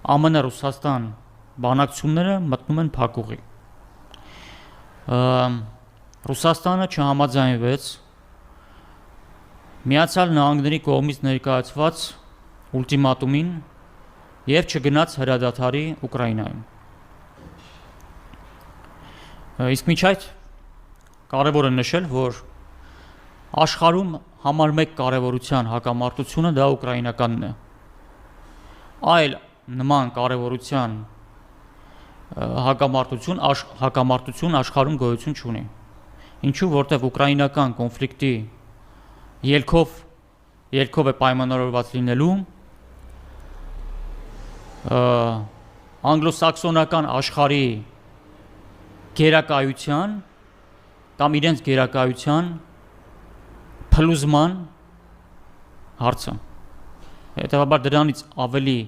ԱՄՆ-Ռուսաստան բանակցությունները մտնում են փակուղի։ Ռուսաստանը չհամաձայնվեց Միացյալ Նահանգների կողմից ներկայացված ուլտիմատումին և չգնաց հրադադարի Ուկրաինայում։ Իսկ մինչ այդ կարևոր է նշել, որ աշխարհում համար մեկ կարևորության հակամարտությունը դա ուկրաինականն է։ Այլ նման կարևորության հակամարտություն աշխարհում գոյություն չունի։ Ինչու, որտեղ ուկրաինական կոնֆլիկտի ելքով է պայմանավորված լինելու անգլոսաքսոնական աշխարհի գերակայության կամ իրենց գերակայության փլուզման հարցը։ Հետևաբար դրանից ավելի